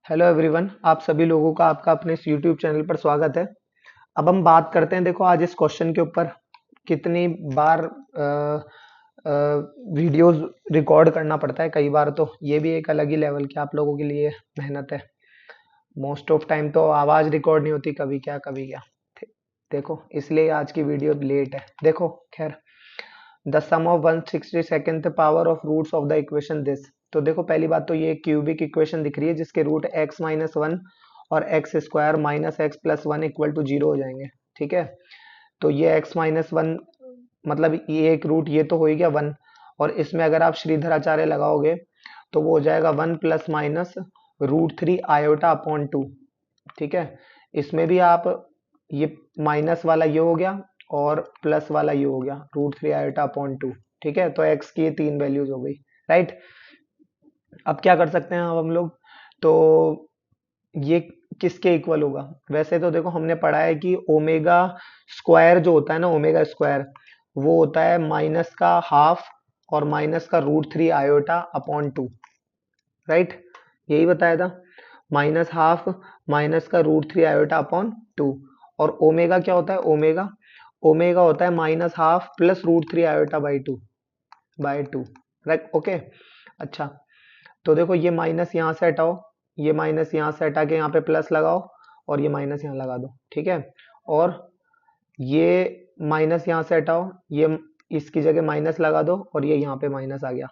Hello everyone, आप सभी लोगों का आपका अपने इस यूट्यूब चैनल पर स्वागत है। अब हम बात करते हैं, देखो आज इस क्वेश्चन के ऊपर कितनी बार वीडियोस रिकॉर्ड करना पड़ता है। कई बार तो ये भी एक अलग ही लेवल की आप लोगों के लिए मेहनत है। मोस्ट ऑफ टाइम तो आवाज रिकॉर्ड नहीं होती, कभी क्या कभी क्या। देखो इसलिए आज की वीडियो लेट है। देखो खैर, the sum of 1/62 power of roots of the equation this. तो देखो पहली बात तो ये क्यूबिक इक्वेशन दिख रही है जिसके रूट x-1 और x square minus x plus one equal to zero हो जाएंगे। ठीक है, तो ये x-1 मतलब ये एक रूट ये तो हो ही गया वन, और इसमें अगर आप श्रीधराचार्य लगाओगे तो वो हो जाएगा 1 + -√3 i/2। ठीक है, इसमें भी आप ये माइनस वाला ये हो गया और प्लस वाला ये हो गया √3i/2। ठीक है, तो x की ये तीन वैल्यूज हो गई। राइट, अब क्या कर सकते हैं अब हम लोग, तो ये किसके इक्वल होगा। वैसे तो देखो हमने पढ़ा है कि ओमेगा स्क्वायर जो होता है ना, ओमेगा स्क्वायर वो होता है माइनस का हाफ और माइनस का √3i/2। राइट, यही बताया था, माइनस हाफ माइनस का √3i/2। और ओमेगा क्या होता है, ओमेगा ओमेगा होता है minus half plus √3i/2 right. Okay, अच्छा, तो देखो ये माइनस यहाँ से हटाओ, ये माइनस यहाँ से हटा के यहाँ पे प्लस लगाओ और ये माइनस यहाँ लगा दो। ठीक है, और ये माइनस यहाँ से हटाओ, ये इसकी जगह माइनस लगा दो और ये यहाँ पे माइनस आ गया।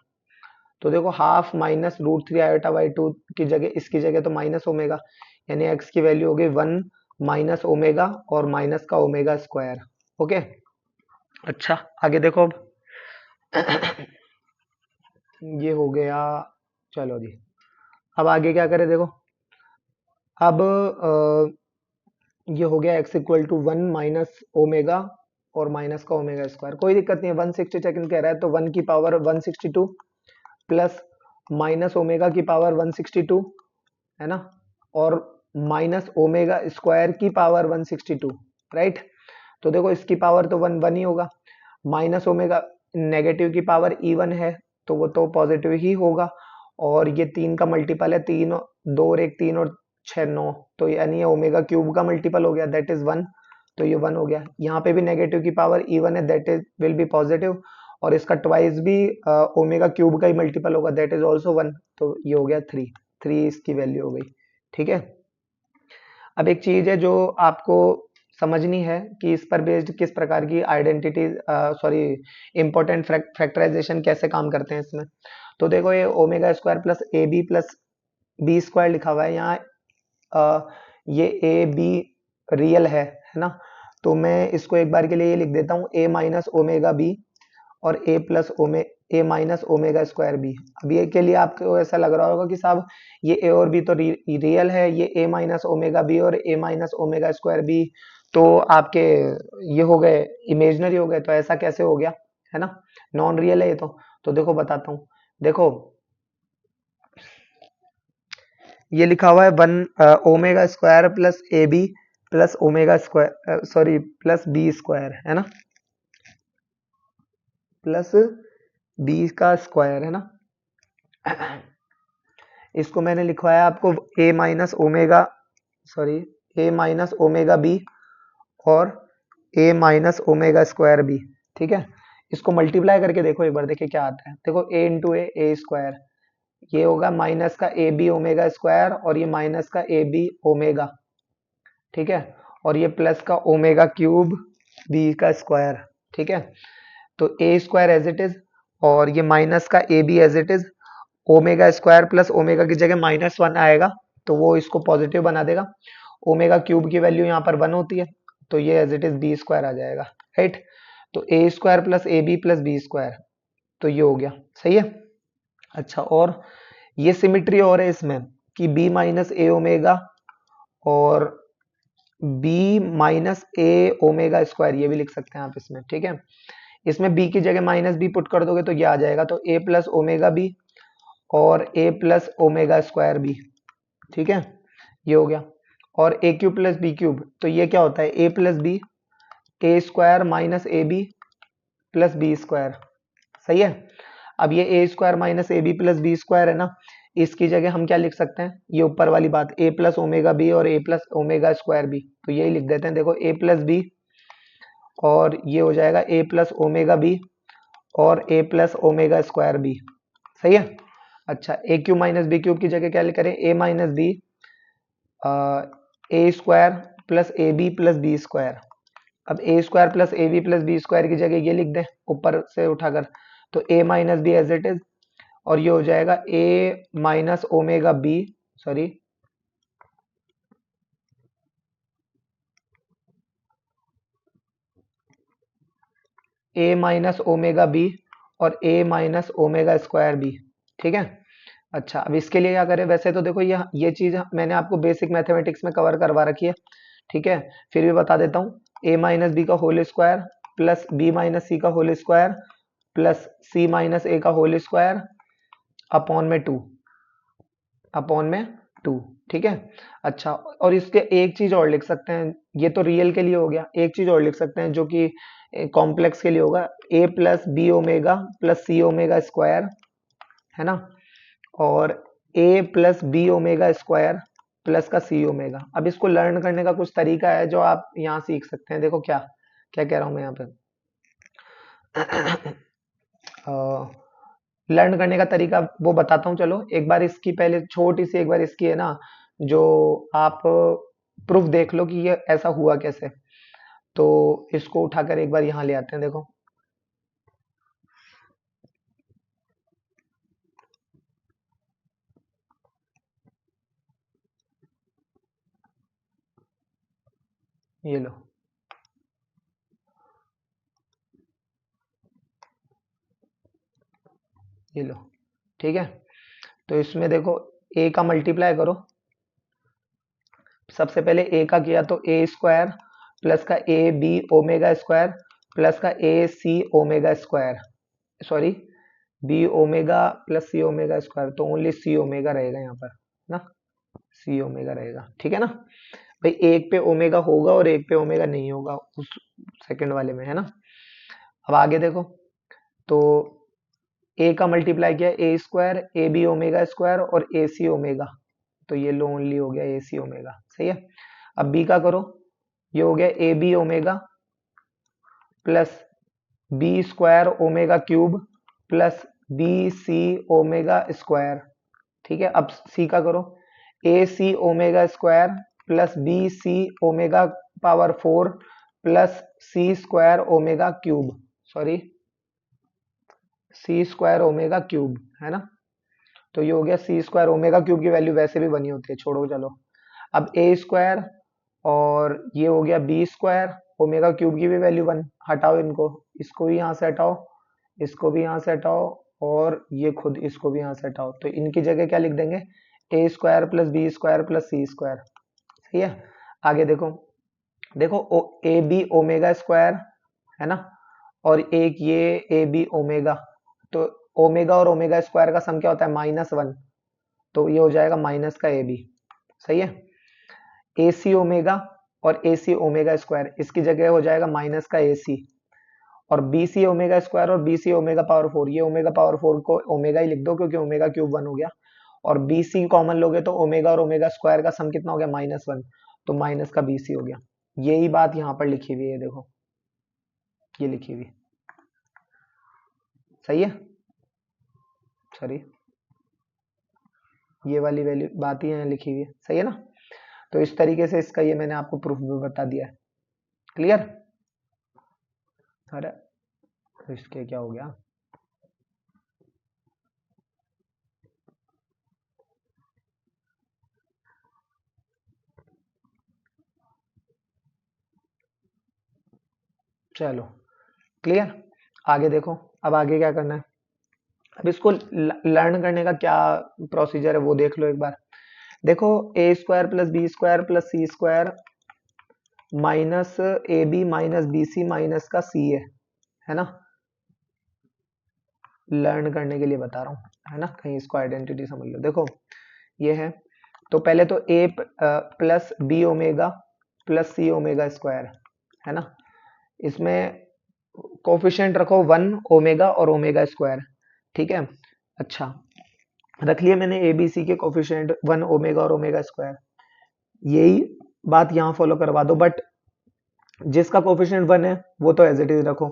तो देखो हाफ माइनस √3i/2 की जगह, इसकी जगह तो माइनस ओमेगा, यानी एक्स की वैल्यू हो गई 1 - ओमेगा और माइनस का ओमेगा स्क्वायर। ओके, अच्छा आगे देखो अब ये हो गया। चलो जी, अब आगे क्या करें, देखो अब ये हो गया x = 1 - ओमेगा और माइनस का ओमेगा स्क्वायर। कोई दिक्कत नहीं है, 162 कह रहा है तो 1 की पावर 162 प्लस माइनस ओमेगा की पावर 162 है ना, और माइनस ओमेगा स्क्वायर की पावर 162। राइट, तो देखो इसकी पावर तो वन वन ही होगा, माइनस ओमेगा नेगेटिव की पावर इवन है तो वो तो पॉजिटिव ही होगा, और ये तीन का मल्टीपल है, तीन दो और एक तीन और छह नौ, तो यानी ये ओमेगा क्यूब का मल्टीपल हो गया, दैट इज वन। तो ये वन हो गया, यहाँ पे भी नेगेटिव की पावर इवन है, that is will be positive, और इसका ट्वाइस भी ओमेगा क्यूब का ही मल्टीपल होगा, दैट इज ऑल्सो वन। तो ये हो गया थ्री, थ्री इसकी वैल्यू हो गई। ठीक है, अब एक चीज है जो आपको समझनी है कि इस पर बेस्ड किस प्रकार की आइडेंटिटी सॉरी इंपॉर्टेंट फैक्टराइजेशन कैसे काम करते हैं इसमें। तो देखो ये omega square plus A B plus B square लिखा हुआ है यहाँ, ये ए बी रियल है ना, तो मैं इसको एक बार के लिए ये लिख देता हूँ a - ओमेगा बी और a + ओमेगा स्क्वायर बी। अब ये के लिए आपको ऐसा लग रहा होगा कि साहब ये ए और बी तो रियल है, ये a - ओमेगा बी और a - ओमेगा स्क्वायर बी तो आपके ये हो गए इमेजनरी हो गए, तो ऐसा कैसे हो गया, है ना, नॉन रियल है ये तो देखो बताता हूँ। देखो ये लिखा हुआ है 1 omega square plus A B plus omega square sorry plus B square, है ना, प्लस बी का स्क्वायर, है ना। इसको मैंने लिखवाया आपको a - ओमेगा बी और a - ओमेगा स्क्वायर बी। ठीक है, इसको मल्टीप्लाई करके देखो एक बार, देखिए क्या आता है। देखो a × a ये होगा माइनस का ए बी ओमेगा स्क्वायर और ये माइनस का ए बी ओमेगा। ठीक है, और ये प्लस का ओमेगा क्यूब बी का स्क्वायर। ठीक है, तो A square as it is और ये माइनस का A B as it is, omega square plus omega की जगह -1 आएगा तो वो इसको पॉजिटिव बना देगा। ओमेगा क्यूब की वैल्यू यहाँ पर 1 होती है तो ये as it is B square आ जाएगा। राइट, तो A square plus A B plus B square, तो ये हो गया। सही है, अच्छा, और ये सिमिट्री और है इसमें कि b - a ओमेगा और b - a ओमेगा स्क्वायर, ये भी लिख सकते हैं आप इसमें। ठीक है, इसमें b की जगह -b पुट कर दोगे तो ये आ जाएगा, तो a + ओमेगा बी और a + ओमेगा स्क्वायर बी। ठीक है, ये हो गया, और a³ + b³ तो ये क्या होता है, a + b, a square minus A B plus B square. सही है, अब ये a² - ab + b² है ना, इसकी जगह हम क्या लिख सकते हैं, ये ऊपर वाली बात a प्लस ओमेगा बी और a plus omega square B, तो यही लिख देते हैं। देखो a प्लस बी और ये हो जाएगा a प्लस ओमेगा बी और a plus omega square B. सही है। अच्छा, A cube minus B cube की जगह क्या करें, a minus B A square plus A B plus B square. अब A square plus A B plus B square की जगह ये लिख दें ऊपर से उठाकर, तो a minus B as it is, और ये हो जाएगा a minus omega B, sorry a minus omega B और a minus omega square B. ठीक है। अच्छा, अब इसके लिए क्या करें, वैसे तो देखो ये चीज मैंने आपको बेसिक मैथमेटिक्स में कवर करवा रखी है। ठीक है, फिर भी बता देता हूँ, a माइनस बी का whole square plus B minus C का whole square plus C minus A का होल स्क्वायर अपॉन में 2, अपॉन में 2। ठीक है। अच्छा, और इसके एक चीज और लिख सकते हैं, ये तो रियल के लिए हो गया, एक चीज और लिख सकते हैं जो कि कॉम्प्लेक्स के लिए होगा, a plus B omega plus C omega square, है ना, और a plus B omega square plus का सी ओमेगा। अब इसको लर्न करने का कुछ तरीका है जो आप यहाँ सीख सकते हैं। देखो क्या क्या कह रहा हूँ मैं यहाँ पे लर्न करने का तरीका वो बताता हूँ। चलो एक बार इसकी पहले छोटी सी एक बार इसकी है ना, जो आप प्रूफ देख लो कि ये ऐसा हुआ कैसे। तो इसको उठाकर एक बार यहाँ ले आते हैं। देखो ये लो, ये लो। ठीक है, तो इसमें देखो a का मल्टीप्लाई करो। सबसे पहले a का किया तो a स्क्वायर प्लस का A B omega square plus का A C omega square, sorry B omega plus C omega square, तो ओनली सी ओमेगा रहेगा यहाँ पर ना, सी ओमेगा रहेगा। ठीक है ना भाई, एक पे ओमेगा होगा और एक पे ओमेगा नहीं होगा उस सेकंड वाले में, है ना। अब आगे देखो, तो a का मल्टीप्लाई किया A square A B omega square और ए सी ओमेगा, तो ये लो ओनली हो गया ए सी ओमेगा। सही है। अब b का करो, ये हो गया A B omega plus B square omega cube plus B C omega square. ठीक है। अब सी का करो, A C omega square plus B C omega power 4 plus C square omega cube, sorry C square omega cube, है ना। तो ये हो गया सी स्क्वायर ओमेगा क्यूब की वैल्यू वैसे भी बनी होती है, छोड़ो चलो। अब ए स्क्वायर और ये हो गया बी स्क्वायर ओमेगा क्यूब की भी वैल्यू बन, हटाओ इनको, इसको भी यहाँ से हटाओ, इसको भी यहाँ से हटाओ, और ये खुद इसको भी यहाँ से हटाओ, तो इनकी जगह क्या लिख देंगे, A square plus B square plus C square. सही है। आगे देखो, देखो ए बी ओमेगा स्क्वायर, है ना, और एक ये ए बी ओमेगा, तो ओमेगा और ओमेगा स्क्वायर का सम क्या होता है, -1, तो ये हो जाएगा माइनस का ए बी। सही है। ए सी ओमेगा और ए सी ओमेगा स्क्वायर, इसकी जगह हो जाएगा माइनस का ए सी, और बी सी ओमेगा स्क्वायर और बी सी ओमेगा पावर 4, ये ओमेगा पावर 4 को ओमेगा ही लिख दो क्योंकि ओमेगा क्यूब 1 हो गया, और बी सी कॉमन लोगे तो ओमेगा और ओमेगा स्क्वायर का सम कितना हो गया, -1, तो माइनस का बी सी हो गया। यही बात यहाँ पर लिखी हुई है, देखो ये लिखी हुई। सही है, सॉरी ये वाली वैल्यू बात ही यहाँ लिखी हुई है। सही है ना। तो इस तरीके से इसका ये मैंने आपको प्रूफ भी बता दिया है। क्लियर। अरे इसके क्या हो गया, चलो क्लियर। आगे देखो, अब आगे क्या करना है, अब इसको लर्न करने का क्या प्रोसीजर है वो देख लो एक बार। देखो A square plus B square plus C square minus A B minus B C minus का सी है ना, लर्न करने के लिए बता रहा हूँ, है ना, कहीं इसको आइडेंटिटी समझ लो। देखो ये है, तो पहले तो ए plus B omega plus C omega square, है ना, इसमें कोफिशिएंट रखो 1 ओमेगा और ओमेगा स्क्वायर। ठीक है। अच्छा, रख लिए मैंने ए बी सी के कोफिशिएंट 1 ओमेगा और ओमेगा स्क्वायर, यही बात यहाँ फॉलो करवा दो, बट जिसका कोफिशिएंट 1 है वो तो एज इट इज रखो,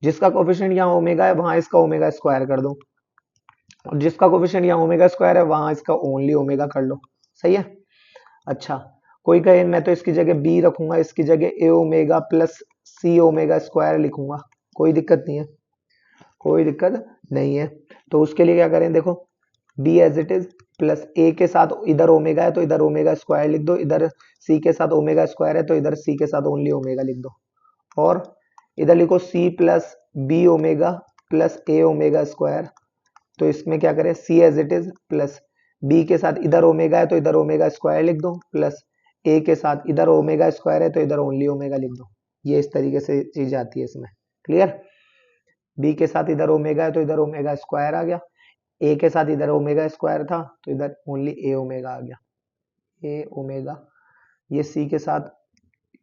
जिसका कोफिशिएंट यहाँ ओमेगा है वहां इसका ओमेगा स्क्वायर कर दो, और जिसका कोफिशिएंट यहाँ ओमेगा स्क्वायर है वहां इसका ओनली ओमेगा कर लो। सही है। अच्छा, कोई कहे मैं तो इसकी जगह बी रखूंगा, इसकी जगह ए omega plus C omega square लिखूंगा, कोई दिक्कत नहीं है, कोई दिक्कत नहीं है। तो उसके लिए क्या करें, देखो B as it is plus A के साथ इधर ओमेगा है तो इधर ओमेगा स्क्वायर लिख दो, इधर सी के साथ ओमेगा स्क्वायर है तो इधर सी के साथ ओनली ओमेगा लिख दो, और इधर लिखो C plus B omega plus A omega square. तो इसमें क्या करें, C as it is plus B के साथ इधर ओमेगा है तो इधर ओमेगा स्क्वायर लिख दो, प्लस ए के साथ इधर ओमेगा स्क्वायर है तो इधर ओनली ओमेगा लिख दो। ये इस तरीके से चीज आती है इसमें। क्लियर। बी के साथ इधर ओमेगा है तो इधर ओमेगा स्क्वायर आ गया, ए के साथ इधर ओमेगा स्क्वायर था तो इधर ओनली ए ओमेगा आ गया, ए ओमेगा। ये सी के साथ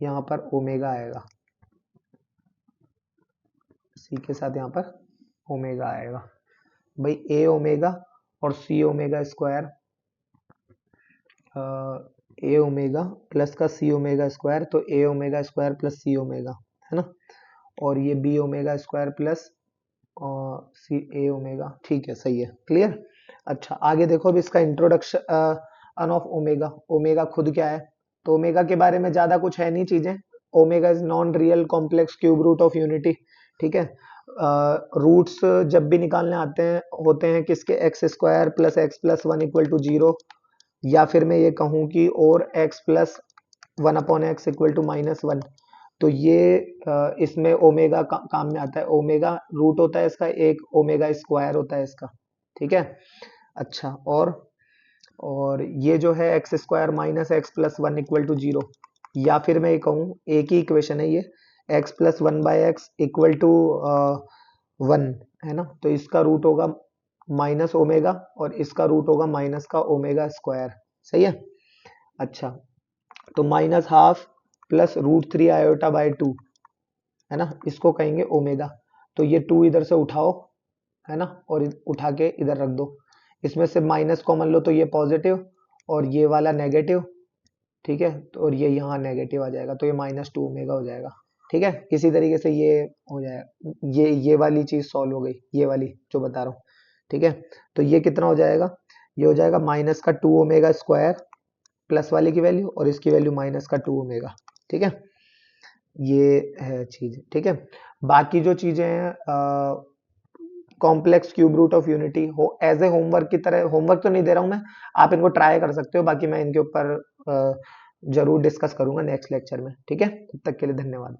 यहाँ पर ओमेगा आएगा, सी के साथ यहाँ पर ओमेगा आएगा भाई, ए ओमेगा और सी ओमेगा स्क्वायर, ए ओमेगा प्लस का सी ओमेगा स्क्वायर, तो ए omega square plus C omega है ना, और ये बी ओमेगा स्क्वायर प्लस सी ए ओमेगा। ठीक है, सही है, क्लियर। अच्छा आगे देखो, अब इसका इंट्रोडक्शन ऑफ ओमेगा। ओमेगा खुद क्या है, तो ओमेगा के बारे में ज्यादा कुछ है नहीं चीजें। Omega is non real complex cube root of unity. ठीक है, रूट्स जब भी निकालने आते हैं होते हैं किसके, x square plus one equal to zero, या फिर मैं ये कहूँ कि और x plus one upon x equal to minus one. तो ये इसमें ओमेगा काम में आता है। ओमेगा रूट होता है इसका एक, ओमेगा स्क्वायर होता है इसका। ठीक है। अच्छा, और ये जो है x square minus x plus one equal to zero, या फिर मैं ये कहूँ एक ही इक्वेशन है ये, x plus one by x equal to one, है ना, तो इसका रूट होगा माइनस ओमेगा और इसका रूट होगा माइनस का ओमेगा स्क्वायर। सही है। अच्छा, तो minus half plus root three iota by two, है ना, इसको कहेंगे ओमेगा। तो ये टू इधर से उठाओ, है ना, और उठा के इधर रख दो, इसमें से माइनस कॉमन लो तो ये पॉजिटिव और ये वाला नेगेटिव। ठीक है, तो और ये यहाँ नेगेटिव आ जाएगा तो ये माइनस टू ओमेगा हो जाएगा। ठीक है, इसी तरीके से ये हो जाएगा, ये वाली चीज सॉल्व हो गई, ये वाली जो बता रहा हूँ। ठीक है, तो ये कितना हो जाएगा, ये हो जाएगा माइनस का टू ओमेगा स्क्वायर प्लस वाले की वैल्यू और इसकी वैल्यू माइनस का टू ओमेगा। ठीक है, ये है चीज। ठीक है, बाकी जो चीजें हैं complex cube root of unity हो एज ए होमवर्क की तरह, होमवर्क तो नहीं दे रहा हूं मैं, आप इनको ट्राई कर सकते हो, बाकी मैं इनके ऊपर जरूर डिस्कस करूंगा नेक्स्ट लेक्चर में। ठीक है, तब तक के लिए धन्यवाद।